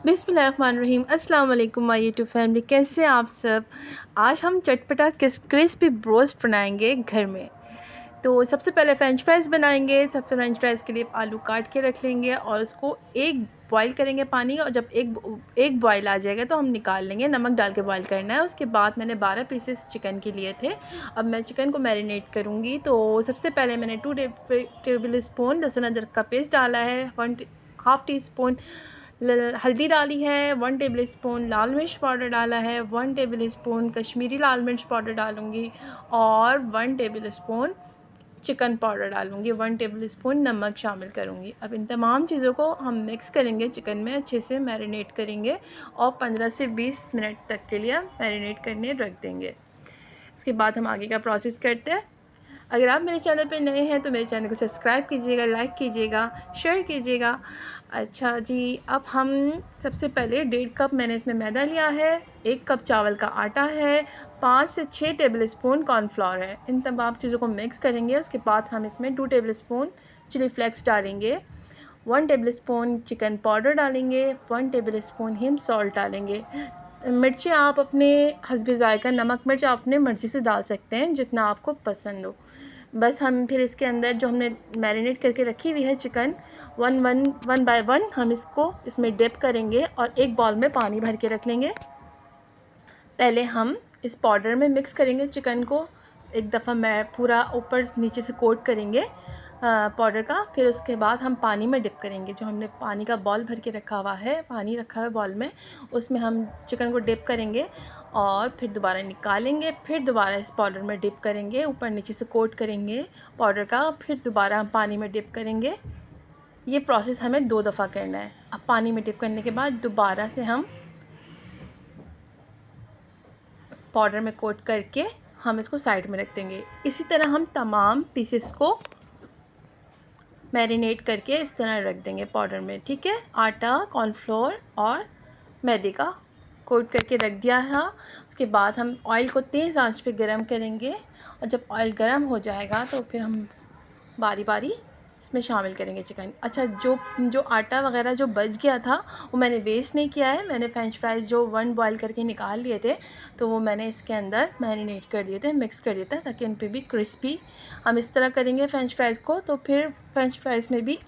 बिस्मिल्लाहिर्रहमानिर्रहीम। अस्सलाम वालेकुम माय यूट्यूब फैमिली, कैसे हैं आप सब। आज हम चटपटा क्रिस्पी ब्रोस्ट बनाएंगे घर में। तो सबसे पहले फ़्रेंच फ्राइज़ बनाएंगे। सबसे फ़्रेंच फ्राइज़ के लिए आलू काट के रख लेंगे और उसको एक बॉईल करेंगे पानी, और जब एक बॉईल आ जाएगा तो हम निकाल लेंगे। नमक डाल के बॉईल करना है। उसके बाद मैंने 12 पीसेस चिकन के लिए थे। अब मैं चिकन को मैरिनेट करूँगी। तो सबसे पहले मैंने 2 टेबल स्पून लहसुन अदरक का पेस्ट डाला है, हाफ़ टी स्पून हल्दी डाली है, 1 टेबल स्पून लाल मिर्च पाउडर डाला है, 1 टेबल स्पून कश्मीरी लाल मिर्च पाउडर डालूँगी और 1 टेबल स्पून चिकन पाउडर डालूँगी, 1 टेबल स्पून नमक शामिल करूँगी। अब इन तमाम चीज़ों को हम मिक्स करेंगे, चिकन में अच्छे से मैरिनेट करेंगे और 15 से 20 मिनट तक के लिए मैरिनेट करने रख देंगे। इसके बाद हम आगे का प्रोसेस करते हैं। अगर आप मेरे चैनल पे नए हैं तो मेरे चैनल को सब्सक्राइब कीजिएगा, लाइक कीजिएगा, शेयर कीजिएगा। अच्छा जी, अब हम सबसे पहले 1.5 कप मैंने इसमें मैदा लिया है, 1 कप चावल का आटा है, 5 से 6 टेबल स्पून कॉर्नफ्लोर है। इन तमाम चीज़ों को मिक्स करेंगे। उसके बाद हम इसमें 2 टेबल स्पून चिली फ्लेक्स डालेंगे, 1 टेबल स्पून चिकन पाउडर डालेंगे, 1 टेबल स्पून ही हम सॉल्ट डालेंगे। मिर्चें आप अपने हस्बे ज़ायक़ा, नमक मिर्च आप अपने मर्ज़ी से डाल सकते हैं जितना आपको पसंद हो। बस हम फिर इसके अंदर जो हमने मैरिनेट करके रखी हुई है चिकन, वन बाय वन हम इसको इसमें डिप करेंगे और एक बाउल में पानी भर के रख लेंगे। पहले हम इस पाउडर में मिक्स करेंगे चिकन को, एक दफ़ा मैं पूरा ऊपर नीचे से कोट करेंगे पाउडर का। फिर उसके बाद हम पानी में डिप करेंगे। जो हमने पानी का बॉल भर के रखा हुआ है, पानी रखा हुआ है बॉल में, उसमें हम चिकन को डिप करेंगे और फिर दोबारा निकालेंगे। फिर दोबारा इस पाउडर में डिप करेंगे, ऊपर नीचे से कोट करेंगे पाउडर का, फिर दोबारा हम पानी में डिप करेंगे। ये प्रोसेस हमें 2 दफ़ा करना है। अब पानी में डिप करने के बाद दोबारा से हम पाउडर में कोट करके हम इसको साइड में रख देंगे। इसी तरह हम तमाम पीसेस को मैरिनेट करके इस तरह रख देंगे पाउडर में, ठीक है। आटा, कॉर्नफ्लोर और मैदे का कोट करके रख दिया है। उसके बाद हम ऑयल को तेज़ आंच पे गरम करेंगे और जब ऑयल गरम हो जाएगा तो फिर हम बारी बारी इसमें शामिल करेंगे चिकन। अच्छा, जो आटा वगैरह जो बच गया था वो मैंने वेस्ट नहीं किया है। मैंने फ़्रेंच फ्राइज़ जो 1 बॉयल करके निकाल लिए थे तो वो मैंने इसके अंदर मैरिनेट कर दिए थे, मिक्स कर दिया था, ताकि उन पे भी क्रिस्पी हम इस तरह करेंगे फ़्रेंच फ्राइज़ को, तो फिर फ़्रेंच फ्राइज़ में भी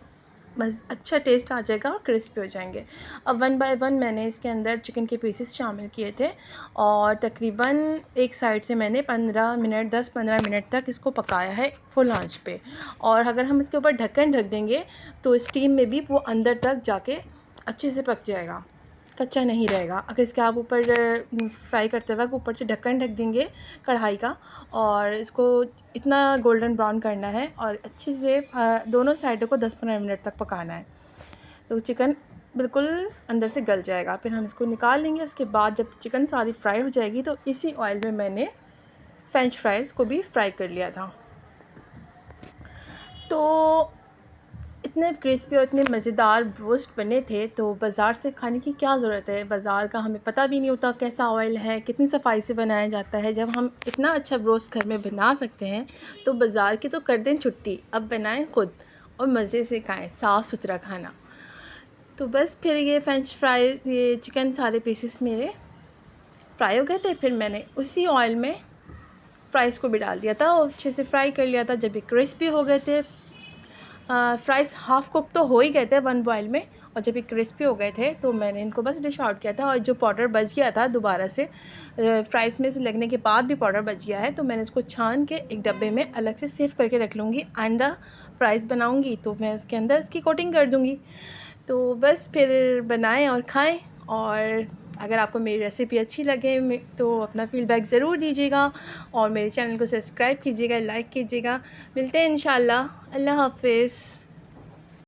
अच्छा टेस्ट आ जाएगा और क्रिस्पी हो जाएंगे। अब 1 बाय 1 मैंने इसके अंदर चिकन के पीसेस शामिल किए थे और तकरीबन एक साइड से मैंने 10-15 मिनट तक इसको पकाया है फुल आंच पे। और अगर हम इसके ऊपर ढक्कन ढक देंगे तो स्टीम में भी वो अंदर तक जाके अच्छे से पक जाएगा, कच्चा नहीं रहेगा। अगर इसके आप ऊपर फ्राई करते वक्त ऊपर से ढक्कन ढक देंगे कढ़ाई का, और इसको इतना गोल्डन ब्राउन करना है और अच्छे से दोनों साइडों को 10-15 मिनट तक पकाना है, तो चिकन बिल्कुल अंदर से गल जाएगा। फिर हम इसको निकाल लेंगे। उसके बाद जब चिकन सारी फ्राई हो जाएगी तो इसी ऑयल में मैंने फ़्रेंच फ्राइज़ को भी फ्राई कर लिया था। तो इतने क्रिस्पी और इतने मज़ेदार ब्रोस्ट बने थे, तो बाज़ार से खाने की क्या ज़रूरत है। बाज़ार का हमें पता भी नहीं होता कैसा ऑयल है, कितनी सफाई से बनाया जाता है। जब हम इतना अच्छा ब्रोस्ट घर में बना सकते हैं तो बाज़ार की तो कर दें छुट्टी, अब बनाएं खुद और मज़े से खाएं, साफ़ सुथरा खाना। तो बस फिर ये ये चिकन सारे पीसेस मेरे फ्राई हो गए थे। फिर मैंने उसी ऑयल में फ्राइज़ को भी डाल दिया था और अच्छे से फ्राई कर लिया था। जब ये क्रिस्पी हो गए थे, फ्राइज़ हाफ़ कुक तो हो ही गए थे 1 बॉयल में, और जब ये क्रिस्पी हो गए थे तो मैंने इनको बस डिश आउट किया था। और जो पाउडर बच गया था दोबारा से फ्राइज़ में से लगने के बाद भी पाउडर बच गया है, तो मैंने इसको छान के एक डब्बे में अलग से सेव करके रख लूँगी। आइंदा फ्राइज़ बनाऊँगी तो मैं उसके अंदर इसकी कोटिंग कर दूँगी। तो बस फिर बनाएं और खाएं। और अगर आपको मेरी रेसिपी अच्छी लगे तो अपना फ़ीडबैक ज़रूर दीजिएगा और मेरे चैनल को सब्सक्राइब कीजिएगा, लाइक कीजिएगा। मिलते हैं इंशाल्लाह। अल्लाह हाफ़िज़।